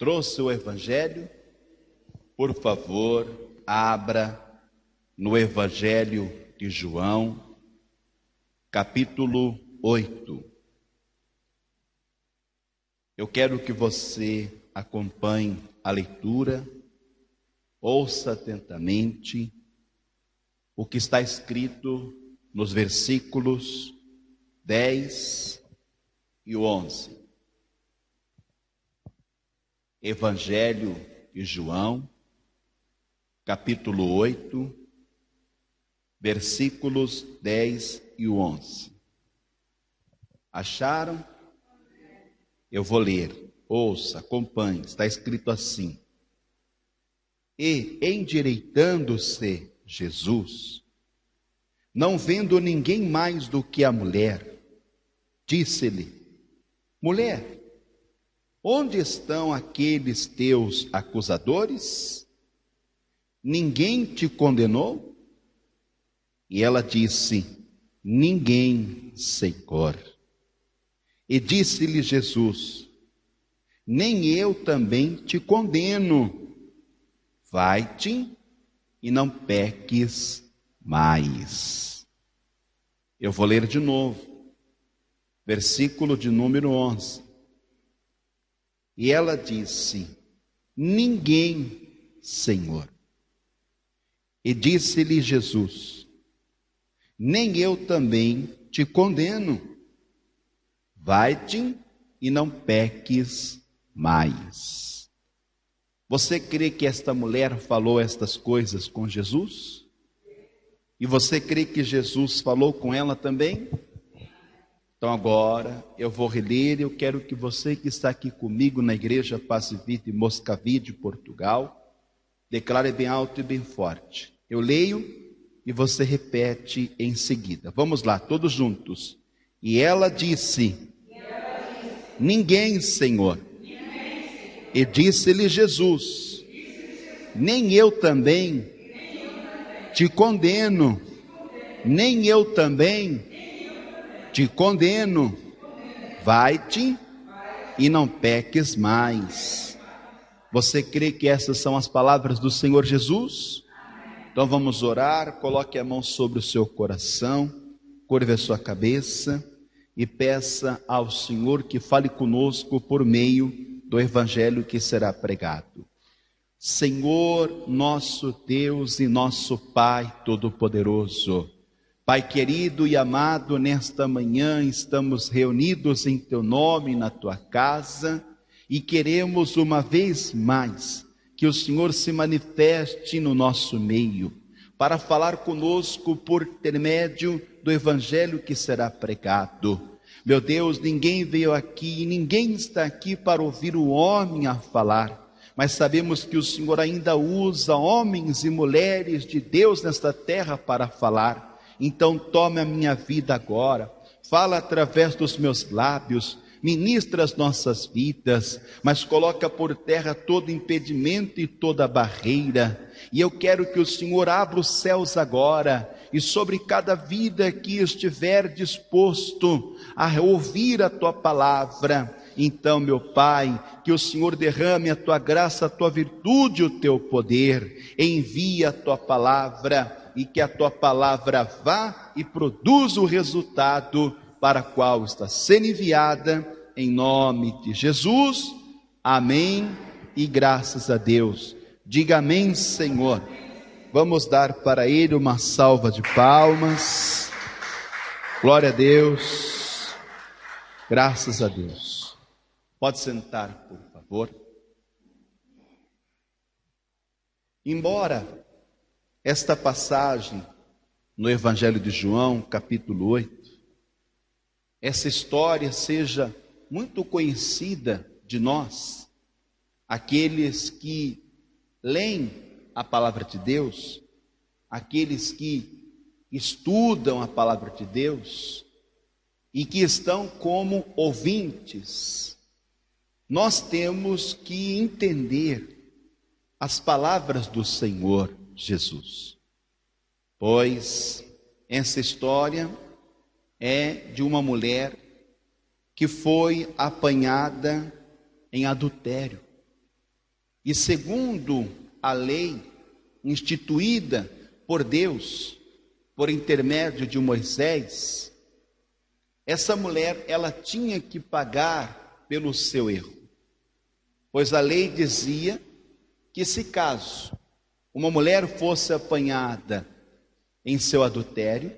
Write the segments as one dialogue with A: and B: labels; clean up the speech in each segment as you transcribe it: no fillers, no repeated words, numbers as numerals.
A: Trouxe o Evangelho? Por favor, abra no Evangelho de João, capítulo 8. Eu quero que você acompanhe a leitura, ouça atentamente o que está escrito nos versículos 10 e 11. Evangelho de João, capítulo 8, versículos 10 e 11. Acharam? Eu vou ler. Ouça, acompanhe. Está escrito assim: E, endireitando-se Jesus, não vendo ninguém mais do que a mulher, disse-lhe: Mulher, onde estão aqueles teus acusadores? Ninguém te condenou? E ela disse: Ninguém, Senhor. E disse-lhe Jesus: Nem eu também te condeno. Vai-te e não peques mais. Eu vou ler de novo, versículo de número 11. E ela disse: Ninguém, Senhor. E disse-lhe Jesus: Nem eu também te condeno. Vai-te e não peques mais. Você crê que esta mulher falou estas coisas com Jesus? E você crê que Jesus falou com ela também? Então agora eu vou reler e eu quero que você que está aqui comigo na Igreja Paz e Vida em Moscavide, Portugal, declare bem alto e bem forte. Eu leio e você repete em seguida. Vamos lá, todos juntos. E ela disse: Ninguém, Senhor. E disse-lhe Jesus: Nem eu também te condeno. Nem eu também te condeno. Vai-te e não peques mais. Você crê que essas são as palavras do Senhor Jesus? Então vamos orar. Coloque a mão sobre o seu coração, curve a sua cabeça e peça ao Senhor que fale conosco por meio do Evangelho que será pregado. Senhor, nosso Deus e nosso Pai Todo-Poderoso, Pai querido e amado, nesta manhã estamos reunidos em Teu nome, na Tua casa, e queremos uma vez mais que o Senhor se manifeste no nosso meio, para falar conosco por intermédio do Evangelho que será pregado. Meu Deus, ninguém veio aqui e ninguém está aqui para ouvir o homem a falar, mas sabemos que o Senhor ainda usa homens e mulheres de Deus nesta terra para falar. Então tome a minha vida agora, fala através dos meus lábios, ministra as nossas vidas, mas coloca por terra todo impedimento e toda barreira. E eu quero que o Senhor abra os céus agora, e sobre cada vida que estiver disposto a ouvir a Tua palavra, então, meu Pai, que o Senhor derrame a Tua graça, a Tua virtude, o Teu poder, envia a Tua palavra, e que a Tua palavra vá e produza o resultado para a qual está sendo enviada, em nome de Jesus. Amém e graças a Deus. Diga amém, Senhor. Vamos dar para Ele uma salva de palmas. Glória a Deus. Graças a Deus. Pode sentar, por favor. Embora esta passagem no Evangelho de João, capítulo 8, essa história seja muito conhecida de nós, aqueles que leem a palavra de Deus, aqueles que estudam a palavra de Deus e que estão como ouvintes, nós temos que entender as palavras do Senhor Jesus, pois essa história é de uma mulher que foi apanhada em adultério. E segundo a lei instituída por Deus, por intermédio de Moisés, essa mulher, ela tinha que pagar pelo seu erro. Pois a lei dizia que se caso uma mulher fosse apanhada em seu adultério,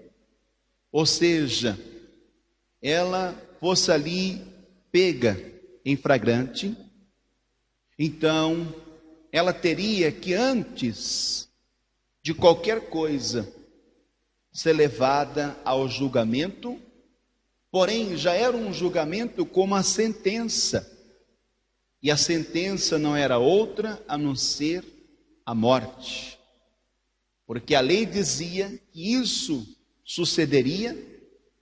A: ou seja, ela fosse ali pega em flagrante, então ela teria que, antes de qualquer coisa, ser levada ao julgamento, porém já era um julgamento como a sentença, e a sentença não era outra a não ser a morte, porque a lei dizia que isso sucederia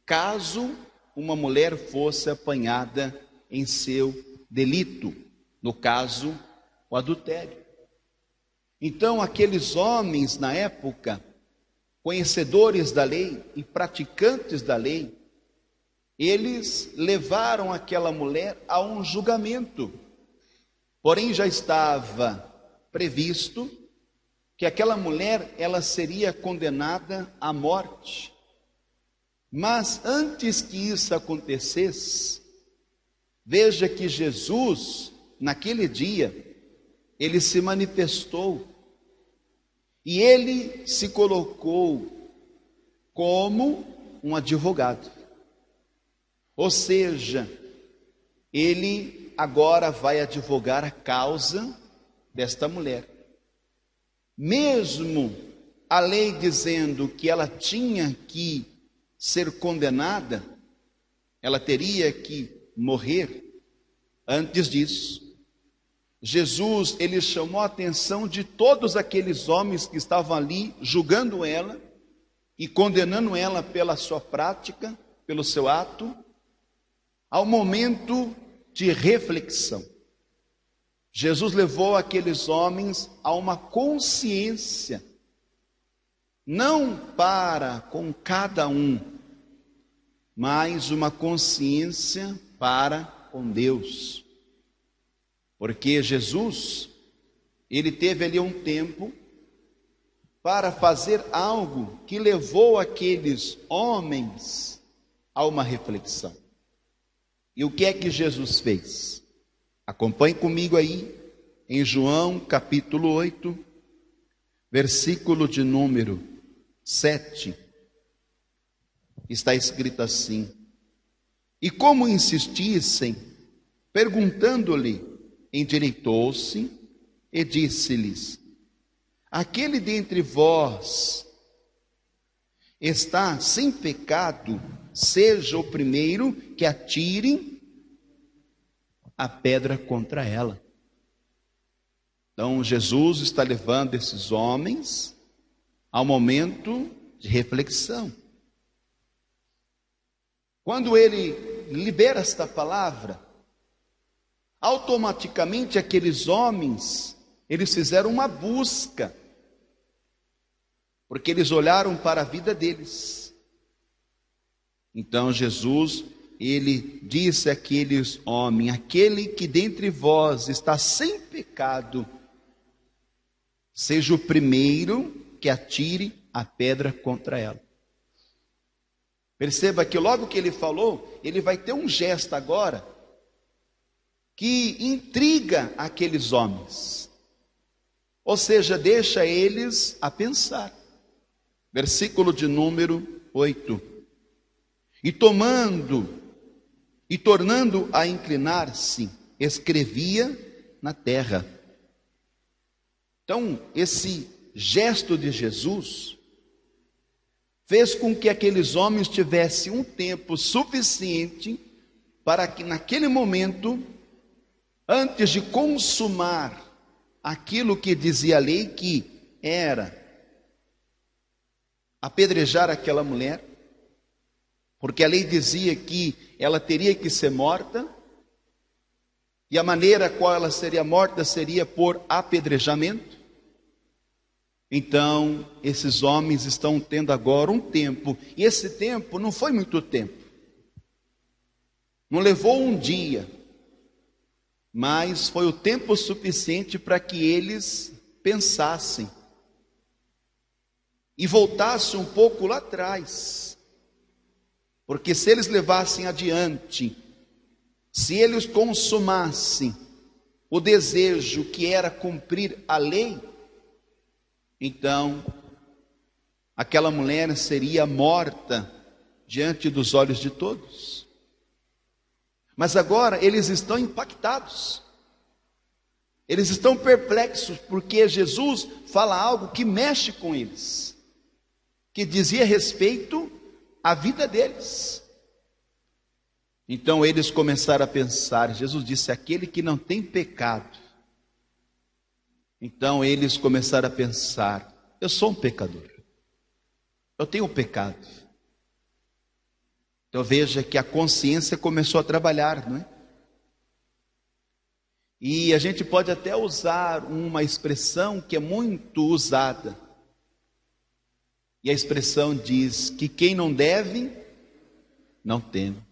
A: caso uma mulher fosse apanhada em seu delito, no caso, o adultério. Então, aqueles homens na época, conhecedores da lei e praticantes da lei, eles levaram aquela mulher a um julgamento. Porém, já estava previsto que aquela mulher, ela seria condenada à morte. Mas antes que isso acontecesse, veja que Jesus, naquele dia, ele se manifestou e ele se colocou como um advogado. Ou seja, ele agora vai advogar a causa desta mulher. Mesmo a lei dizendo que ela tinha que ser condenada, ela teria que morrer, antes disso, Jesus, ele chamou a atenção de todos aqueles homens que estavam ali julgando ela e condenando ela pela sua prática, pelo seu ato, ao momento de reflexão. Jesus levou aqueles homens a uma consciência, não para com cada um, mas uma consciência para com Deus. Porque Jesus, ele teve ali um tempo para fazer algo que levou aqueles homens a uma reflexão. E o que é que Jesus fez? Acompanhe comigo aí, em João capítulo 8, versículo de número 7. Está escrito assim: e como insistissem, perguntando-lhe, endireitou-se e disse-lhes: aquele dentre vós está sem pecado, seja o primeiro que atire a pedra contra ela. Então Jesus está levando esses homens ao momento de reflexão. Quando ele libera esta palavra, automaticamente aqueles homens, eles fizeram uma busca, porque eles olharam para a vida deles. Então Jesus, ele disse àqueles homens: aquele que dentre vós está sem pecado, seja o primeiro que atire a pedra contra ela. Perceba que logo que ele falou, ele vai ter um gesto agora, que intriga aqueles homens, ou seja, deixa eles a pensar. Versículo de número 8. E tornando a inclinar-se, escrevia na terra. Então, esse gesto de Jesus fez com que aqueles homens tivessem um tempo suficiente para que naquele momento, antes de consumar aquilo que dizia a lei, que era apedrejar aquela mulher, porque a lei dizia que ela teria que ser morta, e a maneira qual ela seria morta seria por apedrejamento. Então, esses homens estão tendo agora um tempo, e esse tempo não foi muito tempo, não levou um dia, mas foi o tempo suficiente para que eles pensassem e voltassem um pouco lá atrás, porque se eles levassem adiante, se eles consumassem o desejo que era cumprir a lei, então aquela mulher seria morta diante dos olhos de todos. Mas agora eles estão impactados, eles estão perplexos, porque Jesus fala algo que mexe com eles, que dizia respeito à vida deles. Então eles começaram a pensar, Jesus disse, aquele que não tem pecado. Então eles começaram a pensar, eu sou um pecador, eu tenho um pecado. Então veja que a consciência começou a trabalhar, não é? E a gente pode até usar uma expressão que é muito usada. E a expressão diz que quem não deve, não teme.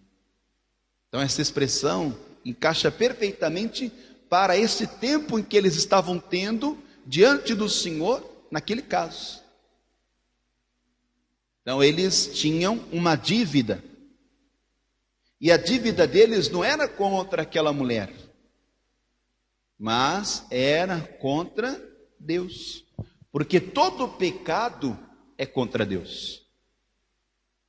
A: Então essa expressão encaixa perfeitamente para esse tempo em que eles estavam tendo diante do Senhor naquele caso. Então eles tinham uma dívida. E a dívida deles não era contra aquela mulher, mas era contra Deus. Porque todo pecado é contra Deus.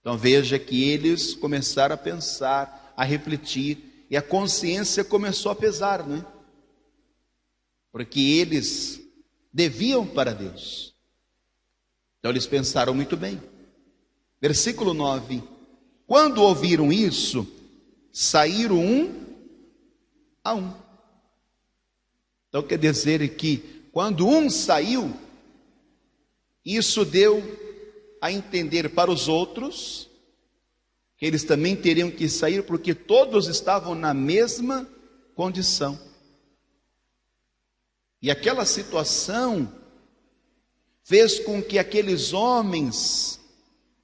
A: Então veja que eles começaram a pensar, a refletir, e a consciência começou a pesar, não é? Porque eles deviam para Deus. Então eles pensaram muito bem. Versículo 9: quando ouviram isso, saíram um a um. Então quer dizer que quando um saiu, isso deu a entender para os outros que eles também teriam que sair, porque todos estavam na mesma condição. E aquela situação fez com que aqueles homens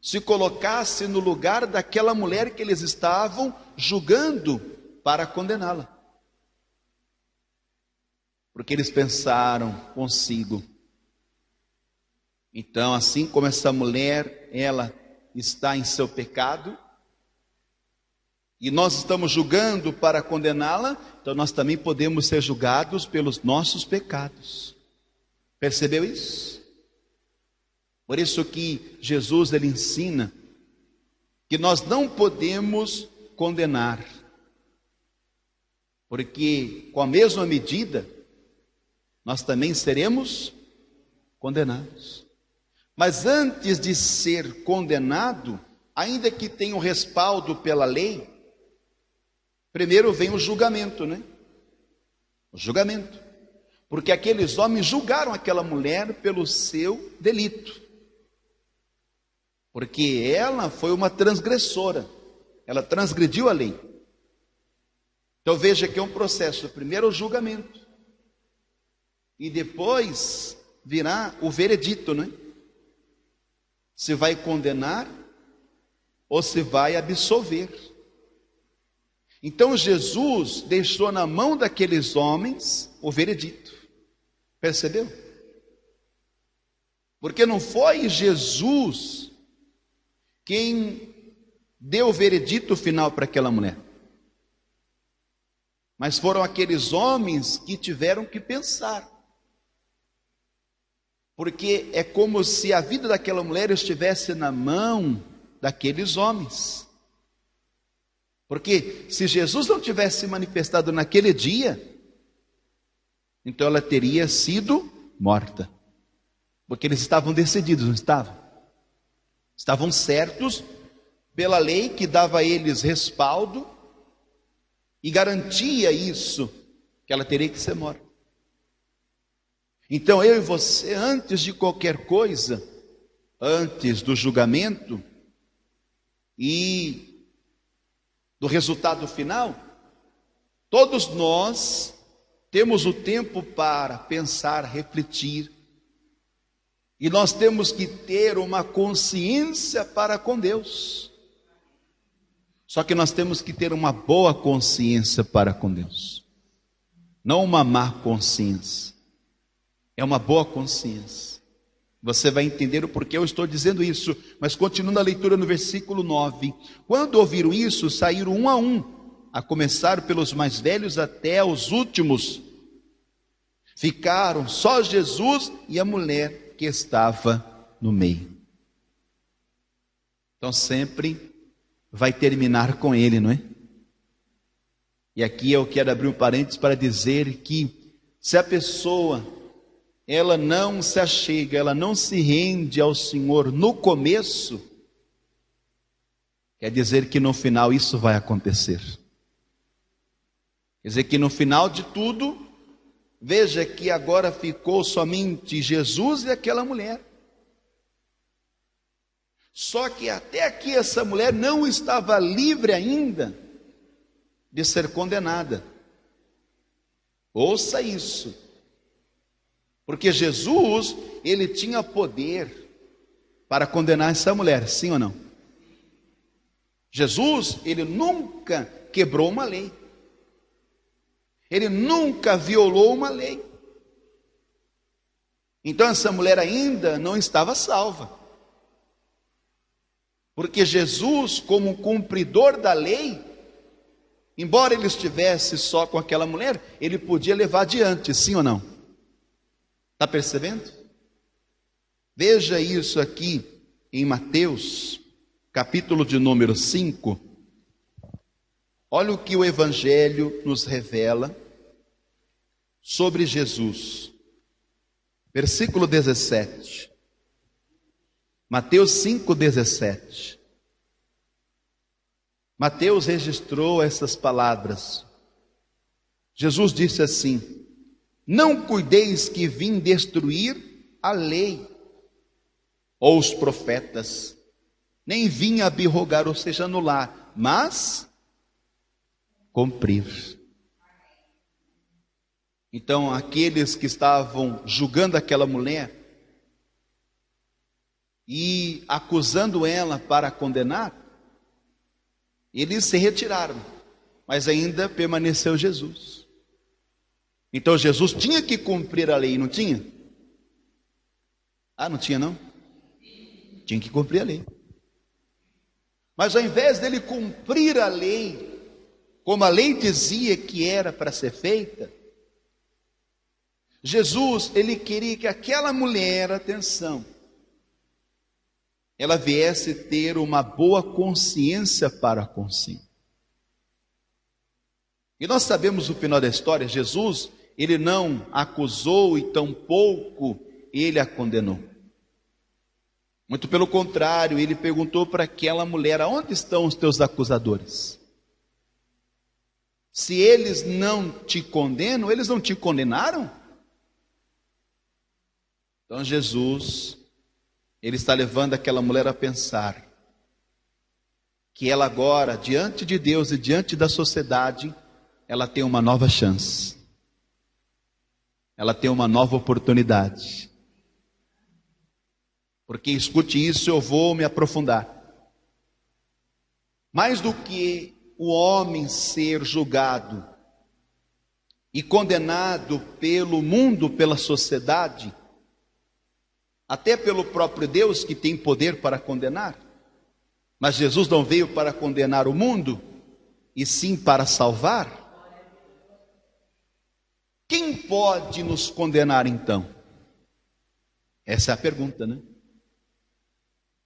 A: se colocassem no lugar daquela mulher que eles estavam julgando para condená-la. Porque eles pensaram consigo, então assim como essa mulher, ela está em seu pecado, e nós estamos julgando para condená-la, então nós também podemos ser julgados pelos nossos pecados. Percebeu isso? Por isso que Jesus ele ensina que nós não podemos condenar, porque com a mesma medida nós também seremos condenados. Mas antes de ser condenado, ainda que tenha um respaldo pela lei, primeiro vem o julgamento, né? O julgamento. Porque aqueles homens julgaram aquela mulher pelo seu delito. Porque ela foi uma transgressora. Ela transgrediu a lei. Então veja que é um processo. Primeiro o julgamento. E depois virá o veredito, né? Se vai condenar ou se vai absolver. Então Jesus deixou na mão daqueles homens o veredito. Percebeu? Porque não foi Jesus quem deu o veredito final para aquela mulher, mas foram aqueles homens que tiveram que pensar. Porque é como se a vida daquela mulher estivesse na mão daqueles homens. Porque se Jesus não tivesse manifestado naquele dia, então ela teria sido morta. Porque eles estavam decididos, não estavam? Estavam certos pela lei que dava a eles respaldo e garantia isso, que ela teria que ser morta. Então eu e você, antes de qualquer coisa, antes do julgamento e do resultado final, todos nós temos o tempo para pensar, refletir, e nós temos que ter uma consciência para com Deus. Só que nós temos que ter uma boa consciência para com Deus. não uma má consciência, é uma boa consciência. Você vai entender o porquê eu estou dizendo isso, mas continuando a leitura no versículo 9. Quando ouviram isso, saíram um, a começar pelos mais velhos até os últimos. Ficaram só Jesus e a mulher que estava no meio. Então sempre vai terminar com ele, não é? E aqui eu quero abrir um parênteses para dizer que se a pessoa, ela não se achega, ela não se rende ao Senhor no começo, quer dizer que no final isso vai acontecer. Quer dizer que no final de tudo, veja que agora ficou somente Jesus e aquela mulher. Só que até aqui essa mulher não estava livre ainda de ser condenada. Ouça isso. Porque Jesus, ele tinha poder para condenar essa mulher, sim ou não? Jesus, ele nunca quebrou uma lei. Ele nunca violou uma lei. Então essa mulher ainda não estava salva. Porque Jesus, como cumpridor da lei, embora ele estivesse só com aquela mulher, ele podia levar adiante, sim ou não? Está percebendo? Veja isso aqui em Mateus, capítulo de número 5. Olha o que o Evangelho nos revela sobre Jesus. Versículo 17. Mateus 5,17. Mateus registrou essas palavras. Jesus disse assim: não cuideis que vim destruir a lei ou os profetas, nem vim abrogar, ou seja, anular, mas cumprir. Então aqueles que estavam julgando aquela mulher e acusando ela para condenar, eles se retiraram, mas ainda permaneceu Jesus. Então Jesus tinha que cumprir a lei, não tinha? Ah, não tinha não? Tinha que cumprir a lei. Mas ao invés dele cumprir a lei, como a lei dizia que era para ser feita, Jesus, ele queria que aquela mulher, atenção, ela viesse ter uma boa consciência para com si. E nós sabemos o final da história. Jesus, ele não acusou e tampouco ele a condenou. Muito pelo contrário, ele perguntou para aquela mulher: aonde estão os teus acusadores? Se eles não te condenam, eles não te condenaram? Então Jesus, ele está levando aquela mulher a pensar que ela agora, diante de Deus e diante da sociedade, ela tem uma nova chance. Ela tem uma nova oportunidade. Porque, escute isso, eu vou me aprofundar. Mais do que o homem ser julgado e condenado pelo mundo, pela sociedade, até pelo próprio Deus, que tem poder para condenar, mas Jesus não veio para condenar o mundo, e sim para salvar. Quem pode nos condenar então? Essa é a pergunta, né?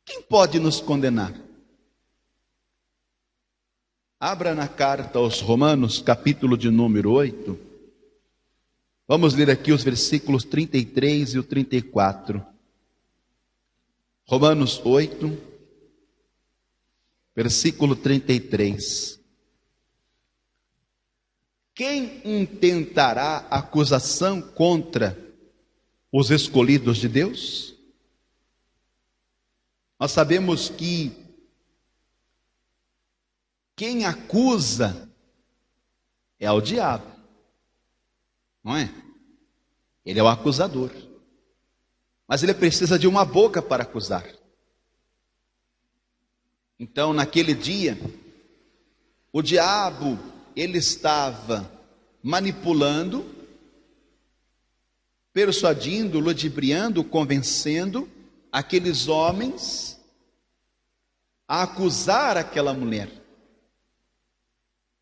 A: Quem pode nos condenar? Abra na carta aos Romanos, capítulo de número 8. Vamos ler aqui os versículos 33 e o 34. Romanos 8, versículo 33. Quem intentará acusação contra os escolhidos de Deus? Nós sabemos que quem acusa é o diabo, não é? Ele é o acusador. Mas ele precisa de uma boca para acusar. Então, naquele dia, o diabo, ele estava manipulando, persuadindo, ludibriando, convencendo aqueles homens a acusar aquela mulher.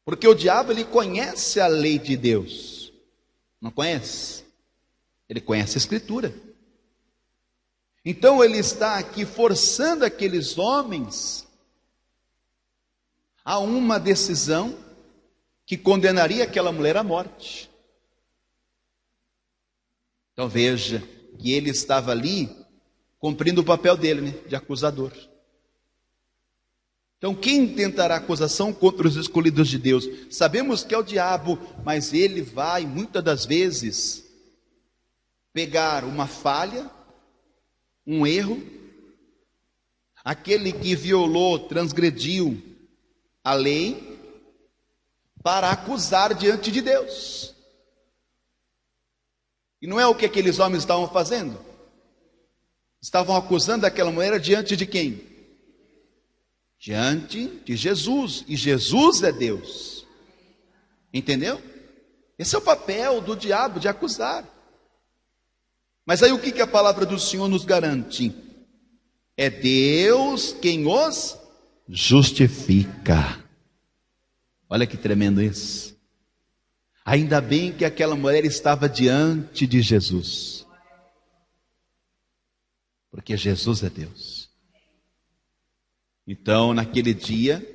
A: Porque o diabo, ele conhece a lei de Deus. Não conhece? Ele conhece a Escritura. Então ele está aqui forçando aqueles homens a uma decisão que condenaria aquela mulher à morte. Então veja que ele estava ali cumprindo o papel dele, né, de acusador. Então quem tentará acusação contra os escolhidos de Deus? Sabemos que é o diabo, mas ele vai muitas das vezes pegar uma falha, um erro, aquele que violou, transgrediu a lei, para acusar diante de Deus. E não é o que aqueles homens estavam fazendo? Estavam acusando aquela mulher diante de quem? Diante de Jesus. E Jesus é Deus. Entendeu? Esse é o papel do diabo, de acusar. Mas aí o que a palavra do Senhor nos garante? É Deus quem os justifica. Olha que tremendo isso. Ainda bem que aquela mulher estava diante de Jesus. Porque Jesus é Deus. Então, naquele dia,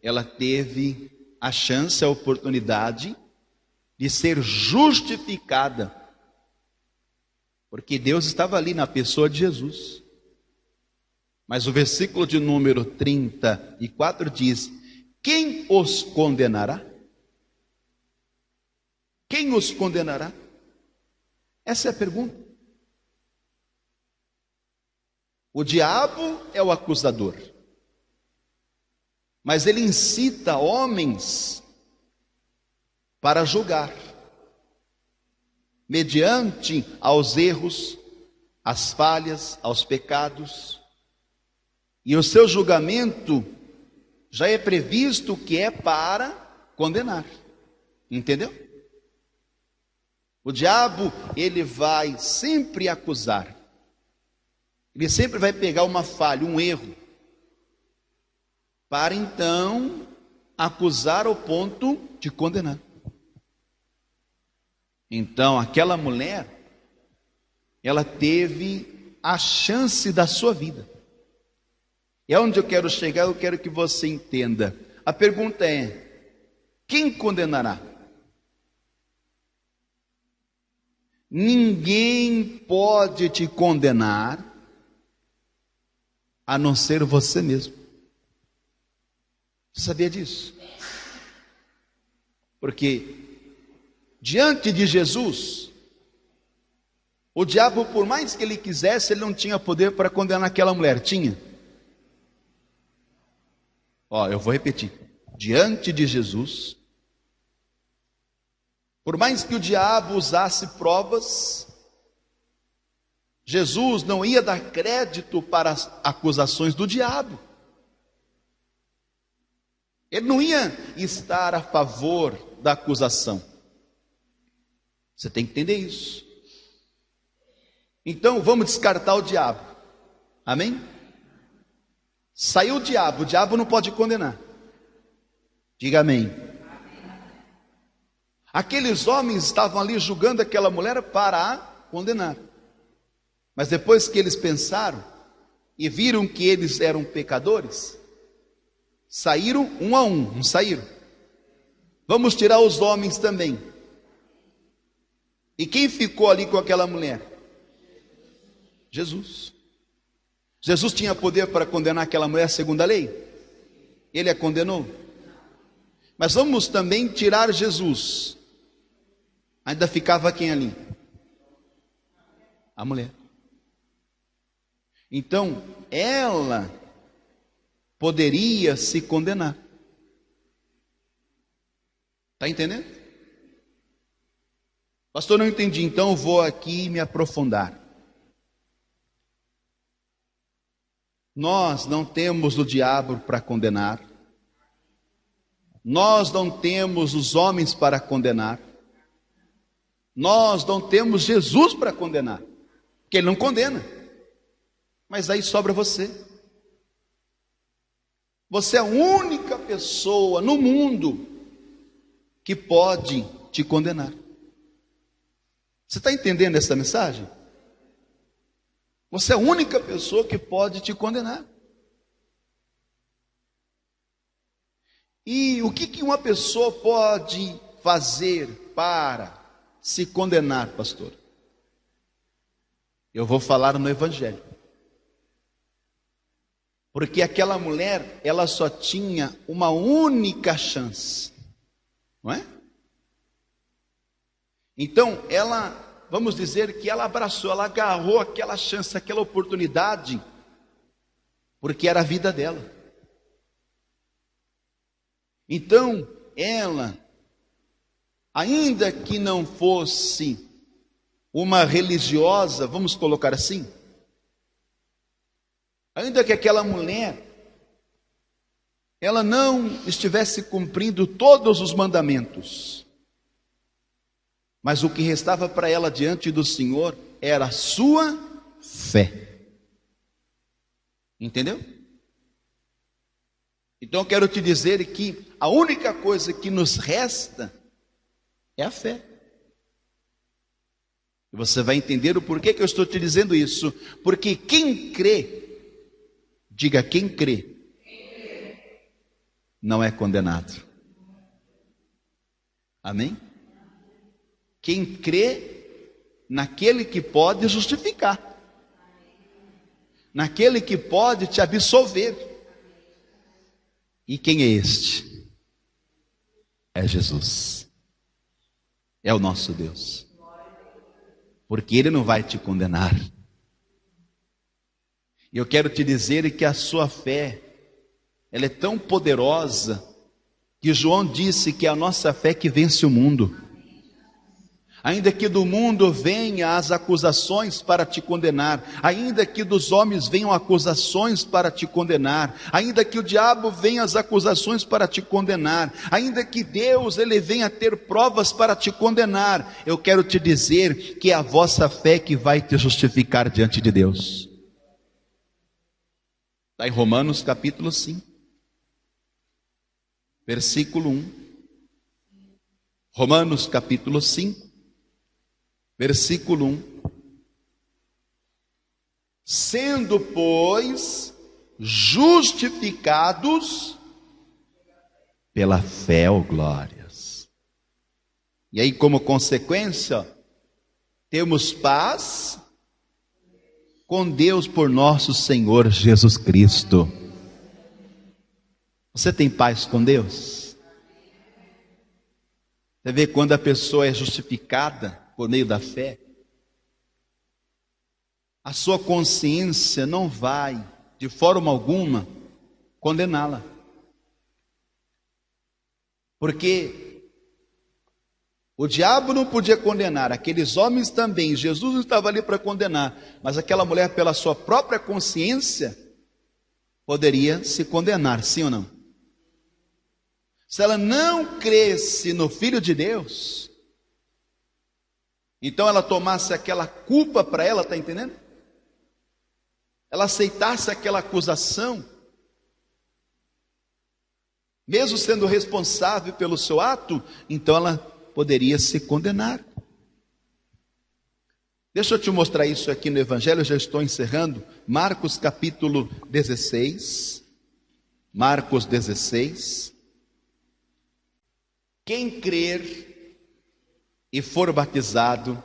A: ela teve a chance, a oportunidade de ser justificada. Porque Deus estava ali na pessoa de Jesus. Mas o versículo de número 34 diz: quem os condenará? Quem os condenará? Essa é a pergunta. O diabo é o acusador, mas ele incita homens para julgar, mediante aos erros, às falhas, aos pecados, e o seu julgamento já é previsto que é para condenar. Entendeu? O diabo, ele vai sempre acusar. Ele sempre vai pegar uma falha, um erro, para então acusar ao ponto de condenar. Então, aquela mulher, ela teve a chance da sua vida. E é onde eu quero chegar, eu quero que você entenda. A pergunta é: quem condenará? Ninguém pode te condenar a não ser você mesmo. Você sabia disso? Porque diante de Jesus, o diabo, por mais que ele quisesse, ele não tinha poder para condenar aquela mulher. Tinha? Eu vou repetir. Diante de Jesus, por mais que o diabo usasse provas, Jesus não ia dar crédito para as acusações do diabo. Ele não ia estar a favor da acusação. Você tem que entender isso. Então vamos descartar o diabo. Amém? Saiu o diabo não pode condenar. Diga amém. Aqueles homens estavam ali julgando aquela mulher para a condenar. Mas depois que eles pensaram e viram que eles eram pecadores, saíram um a um, não saíram? Vamos tirar os homens também. E quem ficou ali com aquela mulher? Jesus. Jesus tinha poder para condenar aquela mulher segundo a lei? Ele a condenou? Mas vamos também tirar Jesus. Ainda ficava quem ali? A mulher. Então, ela poderia se condenar. Está entendendo? Pastor, não entendi, então eu vou aqui me aprofundar. Nós não temos o diabo para condenar. Nós não temos os homens para condenar. Nós não temos Jesus para condenar, porque Ele não condena. Mas aí sobra você. Você é a única pessoa no mundo que pode te condenar. Você está entendendo essa mensagem? Você é a única pessoa que pode te condenar. E o que uma pessoa pode fazer para se condenar, pastor? Eu vou falar no Evangelho. Porque aquela mulher, ela só tinha uma única chance, não é? Então, vamos dizer que ela abraçou, ela agarrou aquela chance, aquela oportunidade, porque era a vida dela. Então, ela, ainda que não fosse uma religiosa, vamos colocar assim, ainda que aquela mulher, ela não estivesse cumprindo todos os mandamentos, mas o que restava para ela diante do Senhor era a sua fé. Entendeu? Então eu quero te dizer que a única coisa que nos resta é a fé. E você vai entender o porquê que eu estou te dizendo isso. Porque quem crê, diga quem crê, não é condenado. Amém? Quem crê naquele que pode justificar, naquele que pode te absolver. E quem é este? É Jesus. É o nosso Deus. Porque Ele não vai te condenar. E eu quero te dizer que a sua fé, ela é tão poderosa, que João disse que é a nossa fé que vence o mundo. Ainda que do mundo venham as acusações para te condenar, ainda que dos homens venham acusações para te condenar, ainda que o diabo venha as acusações para te condenar, ainda que Deus ele venha ter provas para te condenar, eu quero te dizer que é a vossa fé que vai te justificar diante de Deus. Está em Romanos capítulo 5, versículo 1. Romanos capítulo 5, versículo 1. Sendo, pois, justificados pela fé, ó glórias. E aí, como consequência, temos paz com Deus por nosso Senhor Jesus Cristo. Você tem paz com Deus? Você vê quando a pessoa é justificada por meio da fé, a sua consciência não vai, de forma alguma, condená-la. Porque o diabo não podia condenar, aqueles homens também, Jesus não estava ali para condenar, mas aquela mulher, pela sua própria consciência, poderia se condenar, sim ou não? Se ela não cresce no Filho de Deus, então ela tomasse aquela culpa para ela, está entendendo? Ela aceitasse aquela acusação, mesmo sendo responsável pelo seu ato, então ela poderia se condenar. Deixa eu te mostrar isso aqui no Evangelho, eu já estou encerrando. Marcos capítulo 16. Marcos 16. Quem crer e for batizado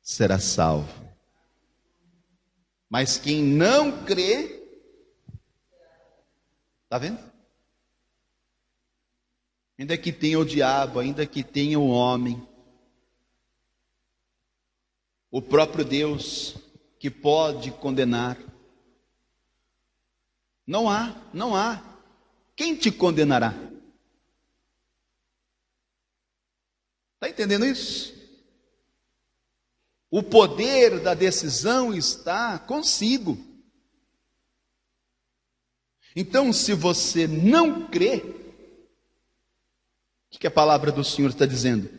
A: será salvo. Mas quem não crê, está vendo? Ainda que tenha o diabo, ainda que tenha o homem, o próprio Deus que pode condenar, não há. Quem te condenará? Está entendendo isso? O poder da decisão está consigo. Então, se você não crê, o que a palavra do Senhor está dizendo?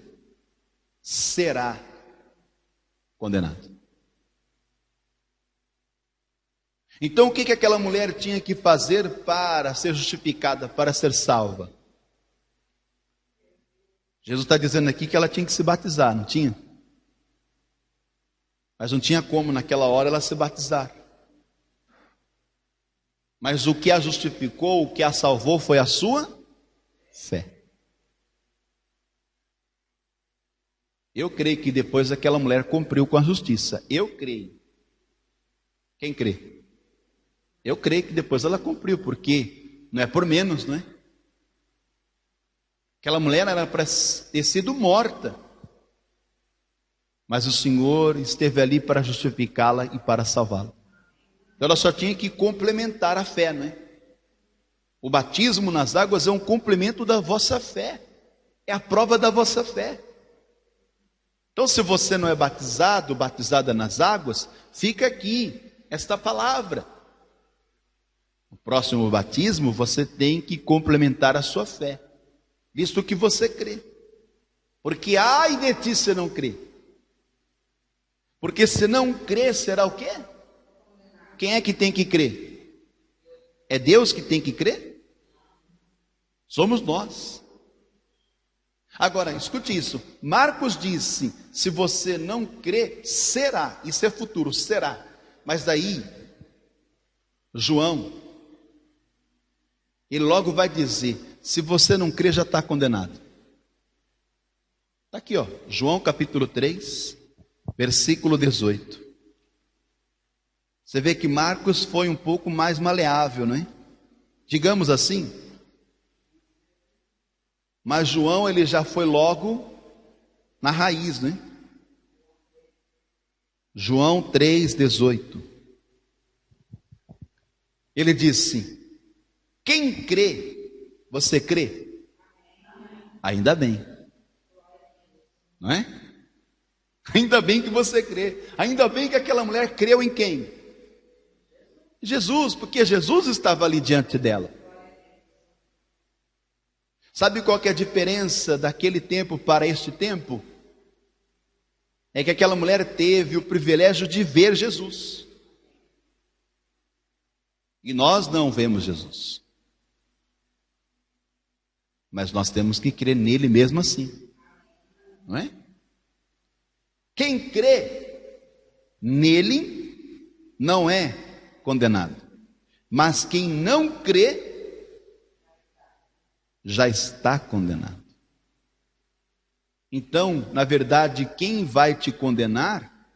A: será condenado. Então o que aquela mulher tinha que fazer para ser justificada, para ser salva? Jesus está dizendo aqui que ela tinha que se batizar, não tinha? Mas não tinha como naquela hora ela se batizar. Mas o que a justificou, o que a salvou foi a sua fé. Eu creio que depois aquela mulher cumpriu com a justiça. Eu creio. Quem crê? Eu creio que depois ela cumpriu, porque não é por menos, não é? Aquela mulher era para ter sido morta. Mas o Senhor esteve ali para justificá-la e para salvá-la. Então ela só tinha que complementar a fé, não é? O batismo nas águas é um complemento da vossa fé. É a prova da vossa fé. Então se você não é batizado, batizada nas águas, fica aqui esta palavra. No próximo batismo você tem que complementar a sua fé, visto que você crê. Porque ai de ti se não crê. Porque se não crer, será o quê? Quem é que tem que crer? É Deus que tem que crer? Somos nós. Agora, escute isso. Marcos disse, se você não crer, será. Isso é futuro, será. Mas daí, João, ele logo vai dizer, se você não crer, já está condenado. Está aqui, ó, João capítulo 3, versículo 18. Você vê que Marcos foi um pouco mais maleável, não é? Digamos assim. Mas João, ele já foi logo na raiz, né? João 3,18. Ele disse, quem crê, você crê? Ainda bem. Não é? Ainda bem que você crê. Ainda bem que aquela mulher creu em quem? Jesus, porque Jesus estava ali diante dela. Sabe qual que é a diferença daquele tempo para este tempo? É que aquela mulher teve o privilégio de ver Jesus. E nós não vemos Jesus. Mas nós temos que crer nele mesmo assim. Não é? Quem crê nele não é condenado. Mas quem não crê já está condenado. Então, na verdade, quem vai te condenar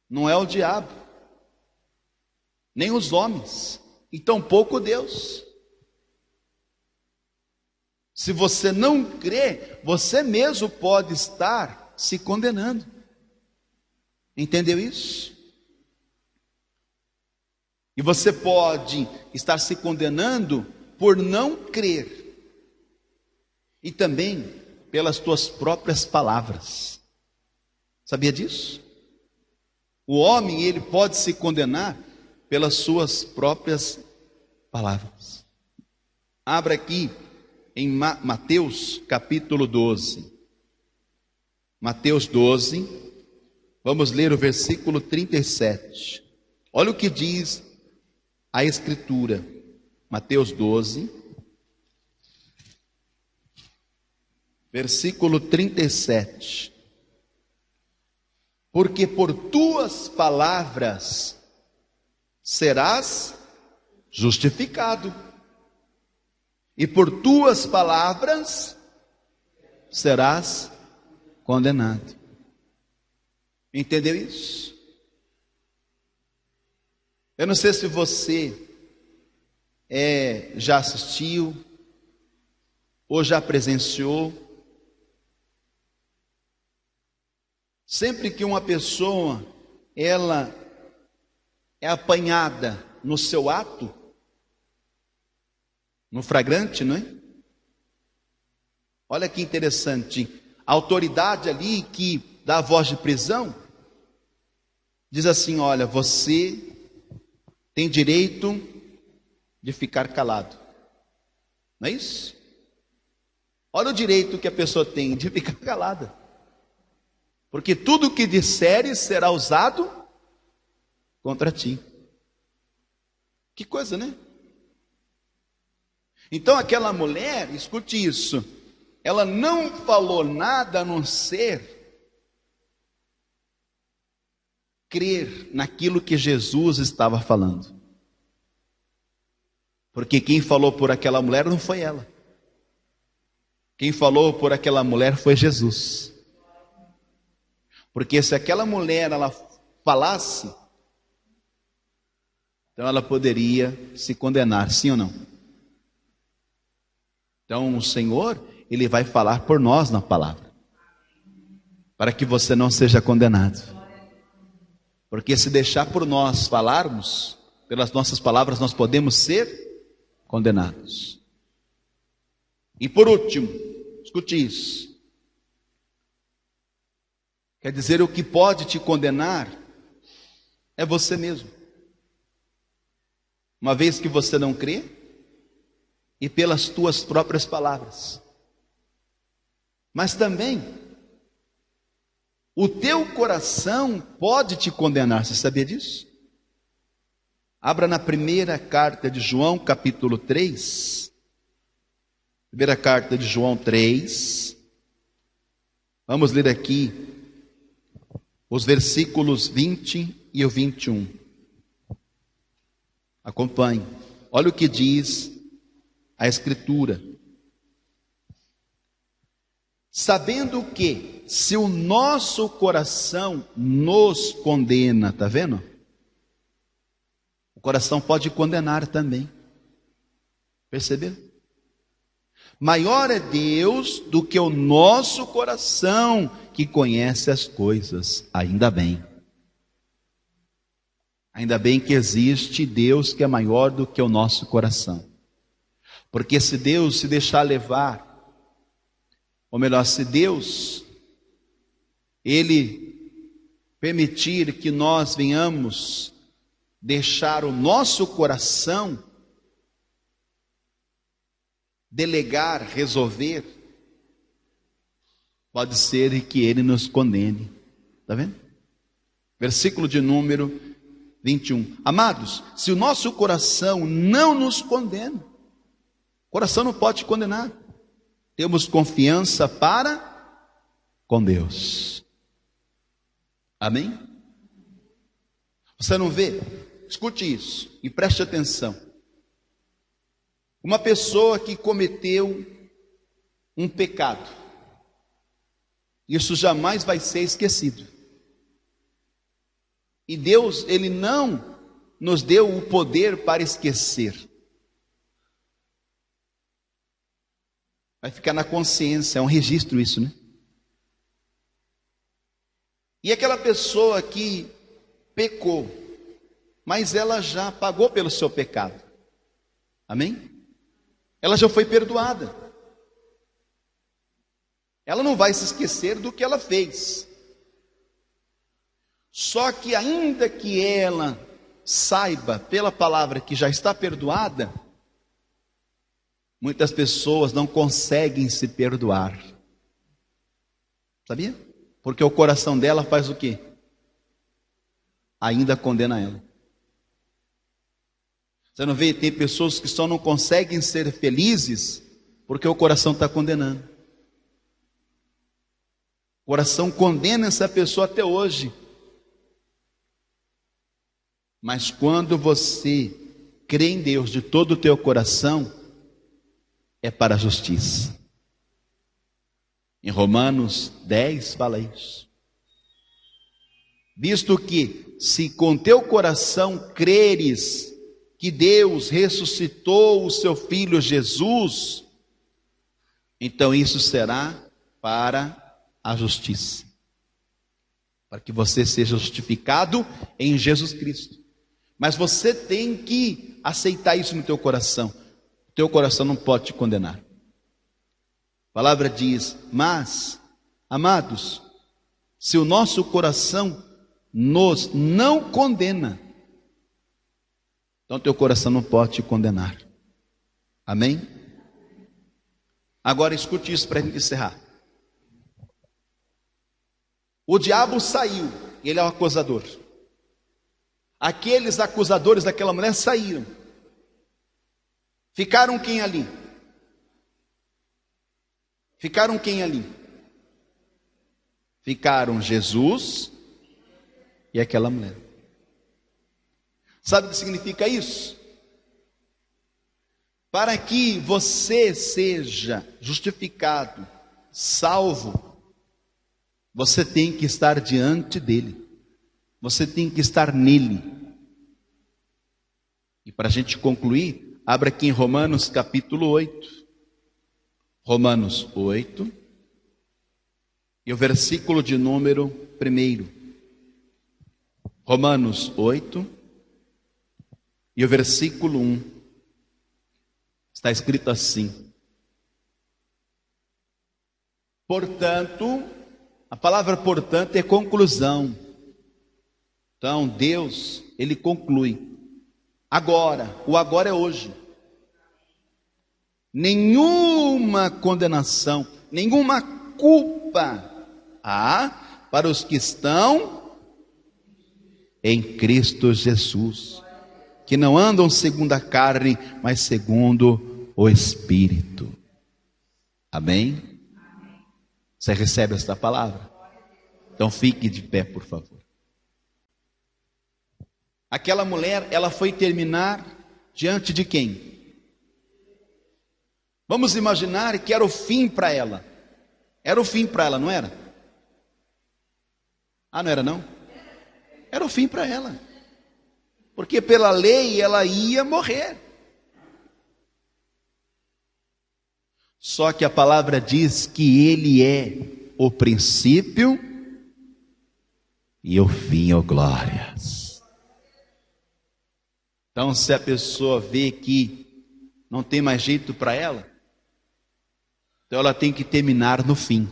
A: não é o diabo, nem os homens, e tampouco Deus. Se você não crê, você mesmo pode estar se condenando. Entendeu isso? E você pode estar se condenando por não crer. E também pelas tuas próprias palavras. Sabia disso? O homem, ele pode se condenar pelas suas próprias palavras. Abra aqui em Mateus capítulo 12. Mateus 12, vamos ler o versículo 37. Olha o que diz a Escritura. Mateus 12, versículo 37. Porque por tuas palavras serás justificado, e por tuas palavras serás condenado. Entendeu isso? Eu não sei se você já assistiu ou já presenciou. Sempre que uma pessoa ela é apanhada no seu ato, no flagrante, não é? Olha que interessante, a autoridade ali que dá a voz de prisão diz assim: olha, você tem direito de ficar calado. Não é isso? Olha o direito que a pessoa tem de ficar calada. porque tudo o que disseres será usado contra ti. Que coisa, né? Então aquela mulher, escute isso, ela não falou nada a não ser crer naquilo que Jesus estava falando. Porque quem falou por aquela mulher não foi ela. Quem falou por aquela mulher foi Jesus. Porque se aquela mulher ela falasse, então ela poderia se condenar, sim ou não? Então o Senhor, Ele vai falar por nós na palavra, para que você não seja condenado. Porque se deixar por nós falarmos, pelas nossas palavras nós podemos ser condenados. E por último, escute isso. Quer dizer, o que pode te condenar é você mesmo. Uma vez que você não crê, e pelas tuas próprias palavras. Mas também, o teu coração pode te condenar, você sabia disso? Abra na primeira carta de João, capítulo 3. Primeira carta de João 3. Vamos ler aqui os versículos 20 e o 21. Acompanhe. Olha o que diz a Escritura. Sabendo que, se o nosso coração nos condena, está vendo? O coração pode condenar também. Percebeu? Maior é Deus do que o nosso coração, que conhece as coisas. Ainda bem. Ainda bem que existe Deus que é maior do que o nosso coração. Porque se Deus se deixar levar, ou melhor, se Deus, Ele permitir que nós venhamos deixar o nosso coração delegar, resolver, pode ser que Ele nos condene. Está vendo? Versículo de número 21. Amados, se o nosso coração não nos condena, o coração não pode te condenar. Temos confiança para com Deus. Amém? Você não vê? Escute isso e preste atenção. Uma pessoa que cometeu um pecado, isso jamais vai ser esquecido. E Deus, Ele não nos deu o poder para esquecer. Vai ficar na consciência, é um registro isso, né? E aquela pessoa que pecou, mas ela já pagou pelo seu pecado. Amém? Ela já foi perdoada. Ela não vai se esquecer do que ela fez. Só que ainda que ela saiba pela palavra que já está perdoada, muitas pessoas não conseguem se perdoar. Sabia? Porque o coração dela faz o quê? Ainda condena ela. Você não vê? Tem pessoas que só não conseguem ser felizes porque o coração está condenando. O coração condena essa pessoa até hoje. Mas quando você crê em Deus de todo o teu coração, é para a justiça. Em Romanos 10 fala isso. Visto que, se com teu coração creres que Deus ressuscitou o seu Filho Jesus, então isso será para a justiça. Para que você seja justificado em Jesus Cristo. Mas você tem que aceitar isso no teu coração. O teu coração não pode te condenar. A palavra diz, mas, amados, se o nosso coração nos não condena, então teu coração não pode te condenar. Amém? Agora escute isso para a gente encerrar. O diabo saiu, ele é o acusador. Aqueles acusadores daquela mulher saíram. Ficaram quem ali? Ficaram quem ali? Ficaram Jesus e aquela mulher. Sabe o que significa isso? Para que você seja justificado, salvo, você tem que estar diante dele. Você tem que estar nele. E para a gente concluir, abra aqui em Romanos capítulo 8. Romanos 8. E o versículo de número 1. Romanos 8. E o versículo 1. Está escrito assim. Portanto, a palavra portanto é conclusão. Então, Deus, Ele conclui. Agora, o agora é hoje. Nenhuma condenação, nenhuma culpa há para os que estão em Cristo Jesus, que não andam segundo a carne, mas segundo o Espírito. Amém? Você recebe esta palavra? Então fique de pé, por favor. Aquela mulher, ela foi terminar diante de quem? Vamos imaginar que era o fim para ela. Era o fim para ela, não era? Ah, não era não? Era o fim para ela. Porque pela lei ela ia morrer. Só que a palavra diz que Ele é o princípio e o fim, ó glórias. Então, se a pessoa vê que não tem mais jeito para ela, então ela tem que terminar no fim.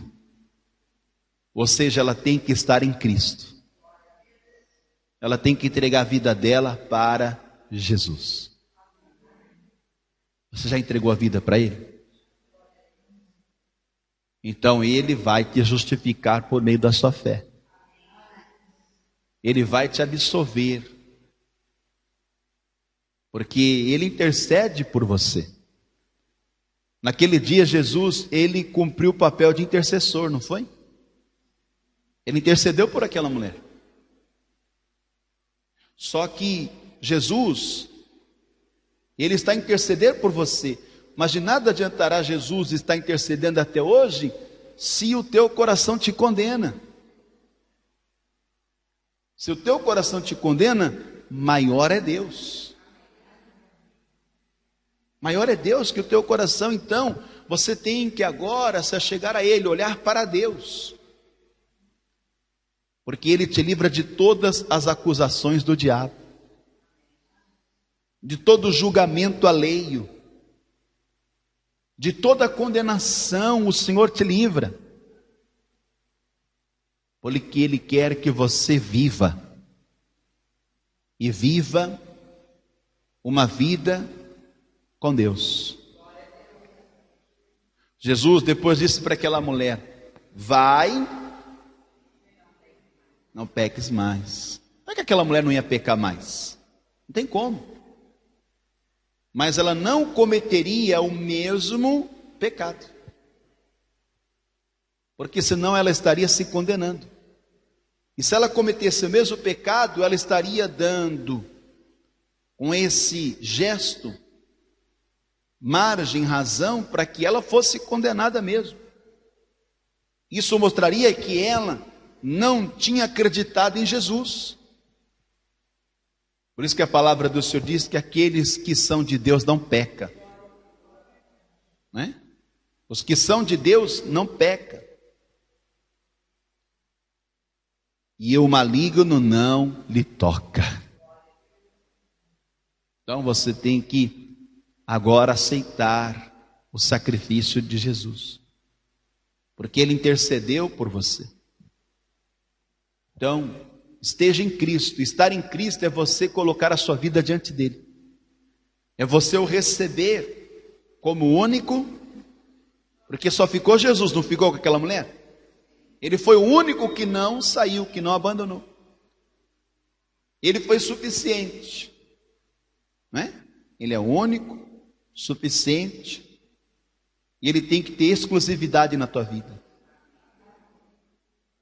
A: Ou seja, ela tem que estar em Cristo. Ela tem que entregar a vida dela para Jesus. Você já entregou a vida para Ele? Então Ele vai te justificar por meio da sua fé. Ele vai te absolver. Porque Ele intercede por você. Naquele dia Jesus, Ele cumpriu o papel de intercessor, não foi? Ele intercedeu por aquela mulher. Só que Jesus, Ele está intercedendo por você. Mas de nada adiantará Jesus estar intercedendo até hoje, se o teu coração te condena. Se o teu coração te condena, maior é Deus. Maior é Deus que o teu coração. Então, você tem que agora se achegar a Ele, olhar para Deus. Porque Ele te livra de todas as acusações do diabo. De todo julgamento alheio. De toda condenação o Senhor te livra. Porque Ele quer que você viva. E viva uma vida com Deus. Jesus depois disse para aquela mulher: vai, não peques mais. Não é que aquela mulher não ia pecar mais, não tem como, mas ela não cometeria o mesmo pecado, porque senão ela estaria se condenando. E se ela cometesse o mesmo pecado, ela estaria dando, com esse gesto, margem, razão para que ela fosse condenada mesmo. Isso mostraria que ela não tinha acreditado em Jesus. Por isso que a palavra do Senhor diz que aqueles que são de Deus não pecam, né? Os que são de Deus não pecam. E o maligno não lhe toca. Então você tem que agora aceitar o sacrifício de Jesus, porque Ele intercedeu por você. Então, esteja em Cristo. Estar em Cristo é você colocar a sua vida diante dEle, é você o receber como único, porque só ficou Jesus, não ficou com aquela mulher? Ele foi o único que não saiu, que não abandonou. Ele foi suficiente, não é? Ele é único, suficiente, e ele tem que ter exclusividade na tua vida.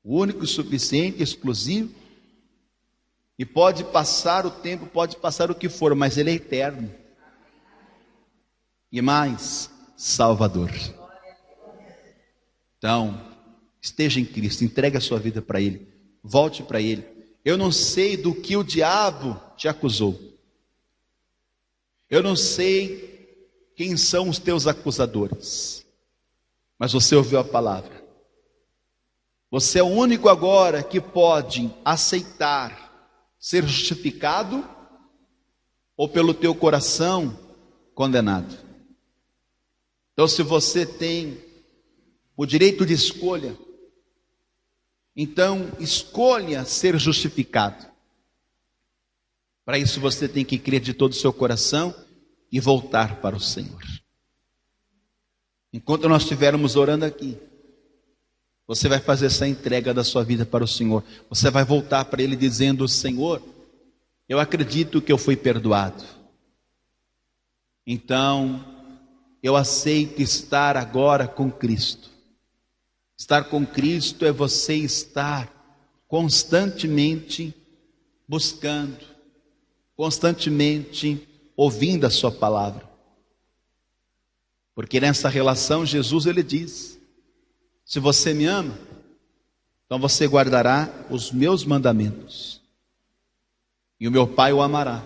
A: O único, suficiente, exclusivo, e pode passar o tempo, pode passar o que for, mas ele é eterno. E mais, Salvador. Então, esteja em Cristo, entregue a sua vida para Ele, volte para Ele. Eu não sei do que o diabo te acusou. Eu não sei quem são os teus acusadores. Mas você ouviu a palavra. Você é o único agora que pode aceitar ser justificado ou pelo teu coração condenado. Então, se você tem o direito de escolha, então escolha ser justificado. Para isso você tem que crer de todo o seu coração e voltar para o Senhor. Enquanto nós estivermos orando aqui, você vai fazer essa entrega da sua vida para o Senhor. Você vai voltar para Ele dizendo: Senhor, eu acredito que eu fui perdoado. Então, eu aceito estar agora com Cristo. Estar com Cristo é você estar constantemente buscando, constantemente ouvindo a sua palavra. Porque nessa relação Jesus ele diz: se você me ama, então você guardará os meus mandamentos, e o meu Pai o amará,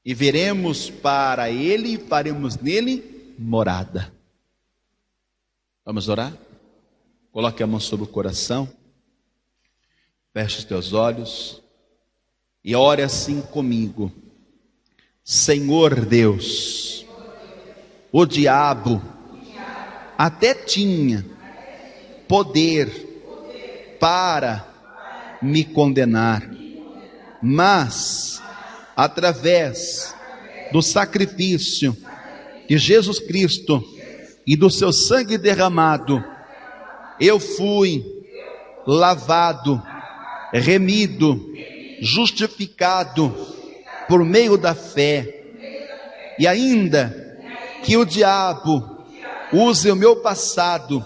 A: e veremos para Ele e faremos nele morada. Vamos orar? Coloque a mão sobre o coração, feche os teus olhos e ore assim comigo. Senhor Deus, o diabo até tinha poder para me condenar, mas através do sacrifício de Jesus Cristo e do seu sangue derramado, eu fui lavado, remido, justificado por meio da fé. E ainda que o diabo use o meu passado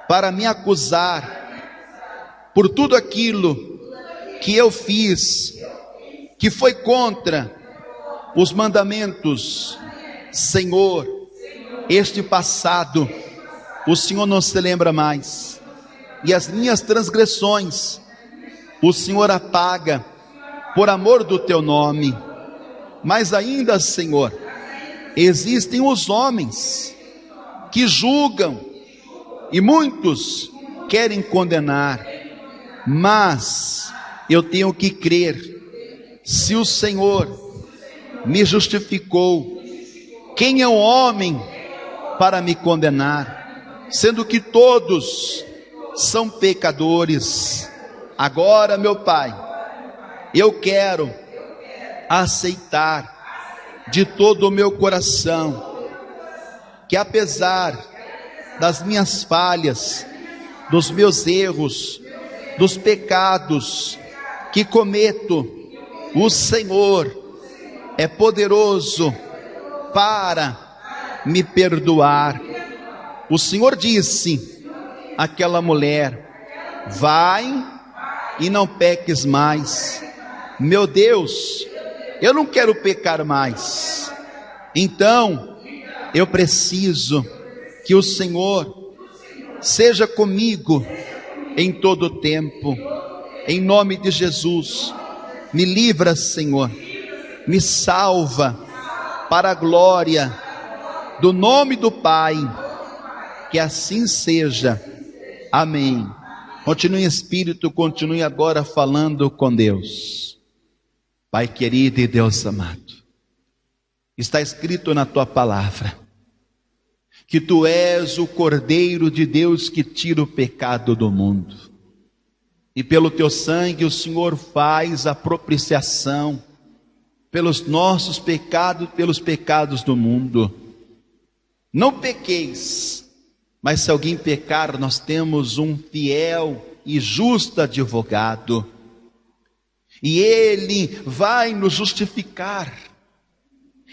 A: para me acusar por tudo aquilo que eu fiz, que foi contra os mandamentos, Senhor, este passado o Senhor não se lembra mais, e as minhas transgressões o Senhor apaga por amor do teu nome. Mas ainda, Senhor, existem os homens que julgam e muitos querem condenar, mas eu tenho que crer: se o Senhor me justificou, quem é o homem para me condenar? Sendo que todos são pecadores. Agora, meu Pai, eu quero aceitar de todo o meu coração que, apesar das minhas falhas, dos meus erros, dos pecados que cometo, o Senhor é poderoso para me perdoar. O Senhor disse àquela mulher: vai e não peques mais. Meu Deus, eu não quero pecar mais. Então, eu preciso que o Senhor seja comigo em todo o tempo. Em nome de Jesus, me livra, Senhor, me salva para a glória do nome do Pai. Que assim seja. Amém. Continue em espírito, continue agora falando com Deus. Pai querido e Deus amado, está escrito na tua palavra que tu és o Cordeiro de Deus que tira o pecado do mundo. E pelo teu sangue o Senhor faz a propiciação pelos nossos pecados, pelos pecados do mundo. Não pequeis Mas se alguém pecar, nós temos um fiel e justo advogado, e Ele vai nos justificar,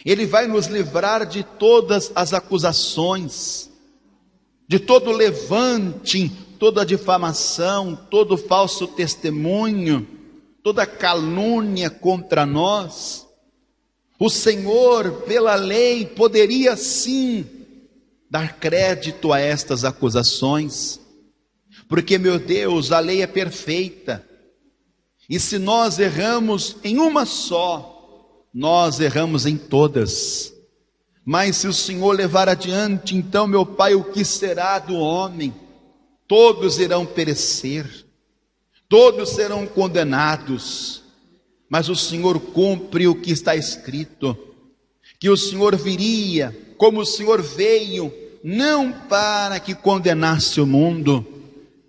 A: Ele vai nos livrar de todas as acusações, de todo levante, toda difamação, todo falso testemunho, toda calúnia contra nós. O Senhor, pela lei, poderia sim dar crédito a estas acusações, porque, meu Deus, a lei é perfeita, e se nós erramos em uma só, nós erramos em todas. Mas se o Senhor levar adiante, então, meu Pai, o que será do homem? Todos irão perecer, todos serão condenados, mas o Senhor cumpre o que está escrito, que o Senhor viria, como o Senhor veio, não para que condenasse o mundo,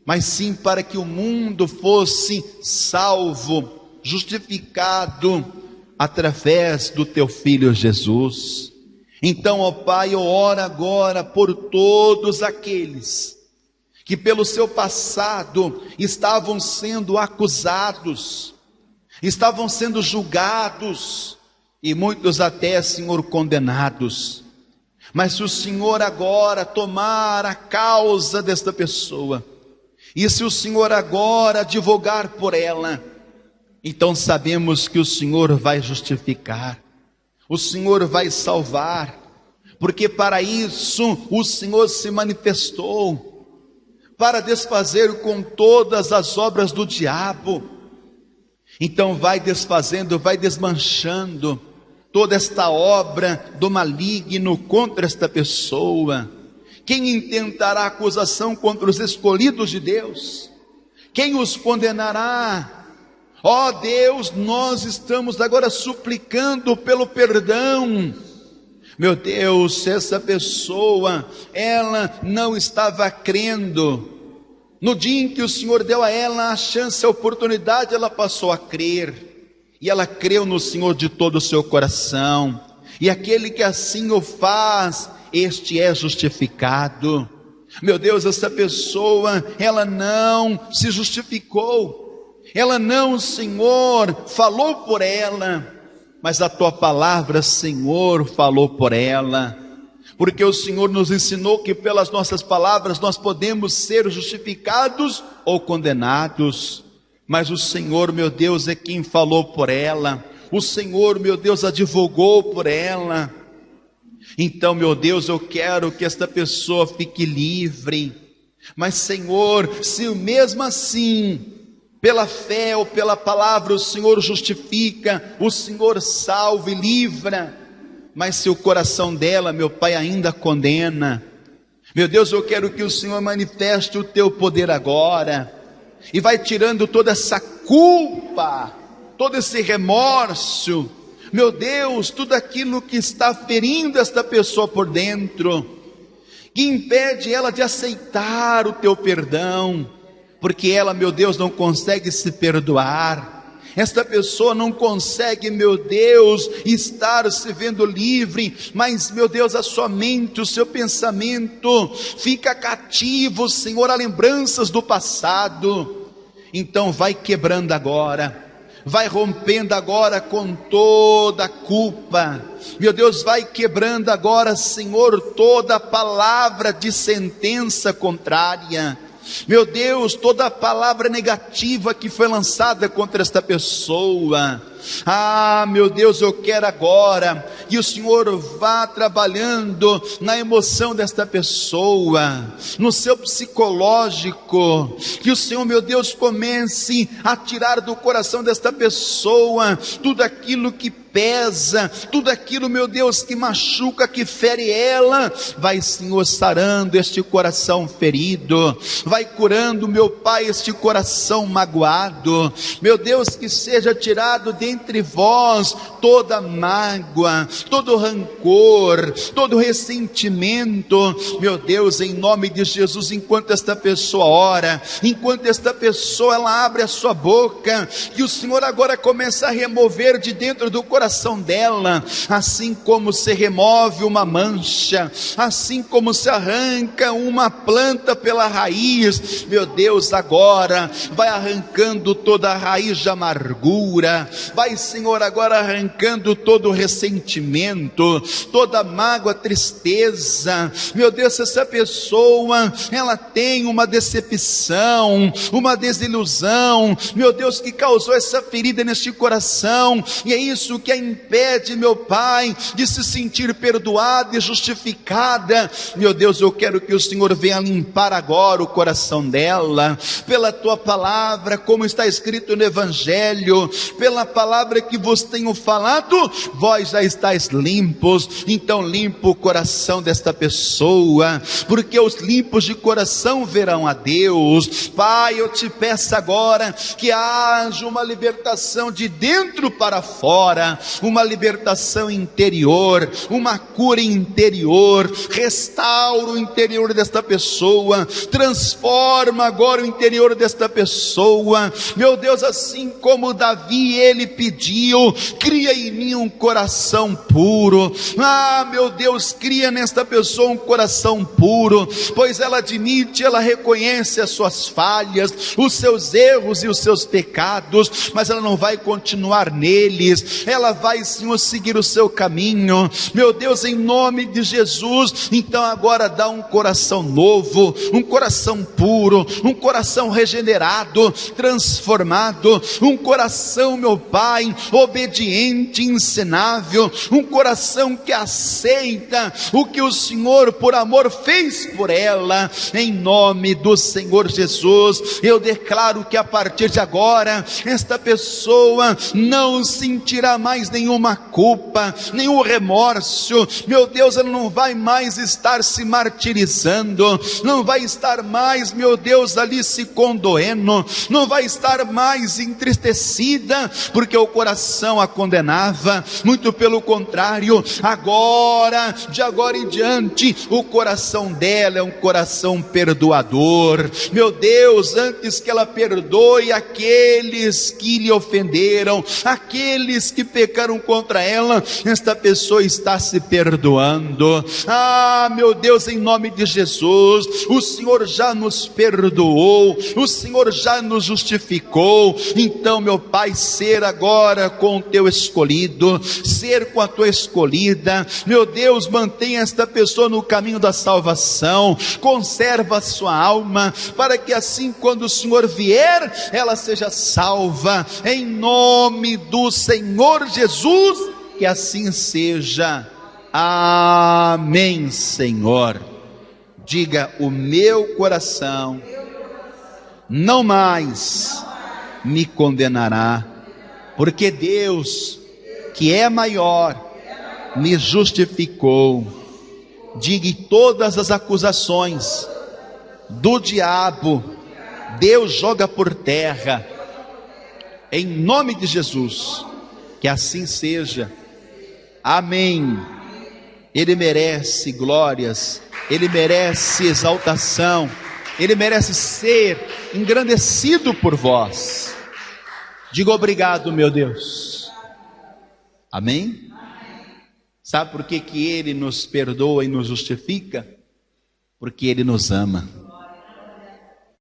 A: mas sim para que o mundo fosse salvo, justificado, através do teu Filho Jesus. Então, ó Pai, eu oro agora por todos aqueles que pelo seu passado estavam sendo acusados, estavam sendo julgados, e muitos até, Senhor, condenados. Mas se o Senhor agora tomar a causa desta pessoa, e se o Senhor agora advogar por ela, então sabemos que o Senhor vai justificar, o Senhor vai salvar, porque para isso o Senhor se manifestou, para desfazer com todas as obras do diabo. Então vai desfazendo, vai desmanchando toda esta obra do maligno contra esta pessoa. Quem intentará acusação contra os escolhidos de Deus? Quem os condenará? Ó Deus, nós estamos agora suplicando pelo perdão. Meu Deus, se essa pessoa, ela não estava crendo, no dia em que o Senhor deu a ela a chance, a oportunidade, ela passou a crer, e ela creu no Senhor de todo o seu coração, e aquele que assim o faz, este é justificado. Meu Deus, essa pessoa, ela não se justificou, ela não, Senhor, falou por ela, mas a tua palavra, Senhor, falou por ela, porque o Senhor nos ensinou que pelas nossas palavras nós podemos ser justificados ou condenados, mas o Senhor, meu Deus, é quem falou por ela, o Senhor, meu Deus, advogou por ela. Então, meu Deus, eu quero que esta pessoa fique livre, mas Senhor, se mesmo assim, pela fé ou pela palavra, o Senhor justifica, o Senhor salva e livra, mas se o coração dela, meu Pai, ainda condena, meu Deus, eu quero que o Senhor manifeste o teu poder agora, e vai tirando toda essa culpa, todo esse remorso, meu Deus, tudo aquilo que está ferindo esta pessoa por dentro, que impede ela de aceitar o teu perdão, porque ela, meu Deus, não consegue se perdoar, esta pessoa não consegue, meu Deus, estar se vendo livre, mas, meu Deus, a sua mente, o seu pensamento fica cativo, Senhor, a lembranças do passado. Então vai quebrando agora, vai rompendo agora com toda a culpa, meu Deus, vai quebrando agora, Senhor, toda palavra de sentença contrária, meu Deus, toda palavra negativa que foi lançada contra esta pessoa. Ah, meu Deus, eu quero agora que o Senhor vá trabalhando na emoção desta pessoa, no seu psicológico, que o Senhor, meu Deus, comece a tirar do coração desta pessoa tudo aquilo que pesa, tudo aquilo, meu Deus, que machuca, que fere ela, vai, Senhor, sarando este coração ferido, vai curando, meu Pai, este coração magoado, meu Deus, que seja tirado dentre vós toda mágoa, todo rancor, todo ressentimento, meu Deus, em nome de Jesus, enquanto esta pessoa ora, enquanto esta pessoa, ela abre a sua boca, que o Senhor agora começa a remover de dentro do coração coração dela, assim como se remove uma mancha, assim como se arranca uma planta pela raiz, meu Deus, agora vai arrancando toda a raiz de amargura, vai, Senhor, agora arrancando todo o ressentimento, toda mágoa, tristeza. Meu Deus, se essa pessoa, ela tem uma decepção, uma desilusão, meu Deus, que causou essa ferida neste coração, e é isso que a impede, meu Pai, de se sentir perdoada e justificada. Meu Deus, eu quero que o Senhor venha limpar agora o coração dela, pela tua palavra, como está escrito no Evangelho, pela palavra que vos tenho falado, vós já estáis limpos. Então limpa o coração desta pessoa, porque os limpos de coração verão a Deus. Pai, eu te peço agora que haja uma libertação de dentro para fora, uma libertação interior, uma cura interior. Restaura o interior desta pessoa, transforma agora o interior desta pessoa, meu Deus, assim como Davi, ele pediu: cria em mim um coração puro. Meu Deus, cria nesta pessoa um coração puro, pois ela admite, ela reconhece as suas falhas, os seus erros e os seus pecados, mas ela não vai continuar neles, ela vai, Senhor, seguir o seu caminho. Meu Deus, em nome de Jesus, então agora dá um coração novo, um coração puro, um coração regenerado, transformado, um coração, meu Pai, obediente, ensinável, um coração que aceita o que o Senhor por amor fez por ela. Em nome do Senhor Jesus, eu declaro que a partir de agora, esta pessoa não sentirá mais nenhuma culpa, nenhum remorso. Meu Deus, ela não vai mais estar se martirizando, não vai estar mais, meu Deus, ali se condoendo, não vai estar mais entristecida, porque o coração a condenava. Muito pelo contrário, agora, de agora em diante, o coração dela é um coração perdoador. Meu Deus, antes que ela perdoe aqueles que lhe ofenderam, aqueles que pecaram contra ela, esta pessoa está se perdoando. Meu Deus, em nome de Jesus, o Senhor já nos perdoou, o Senhor já nos justificou. Então, meu Pai, ser agora com o teu escolhido, ser com a tua escolhida, meu Deus, mantenha esta pessoa no caminho da salvação, conserva a sua alma, para que assim, quando o Senhor vier, ela seja salva, em nome do Senhor Jesus, que assim seja. Amém, Senhor. Diga: o meu coração não mais me condenará, porque Deus, que é maior, me justificou. Diga: todas as acusações do diabo, Deus joga por terra, em nome de Jesus, que assim seja. Amém. Ele merece glórias, ele merece exaltação, ele merece ser engrandecido por vós. Diga: obrigado, meu Deus. Amém? Sabe por que ele nos perdoa e nos justifica? Porque ele nos ama.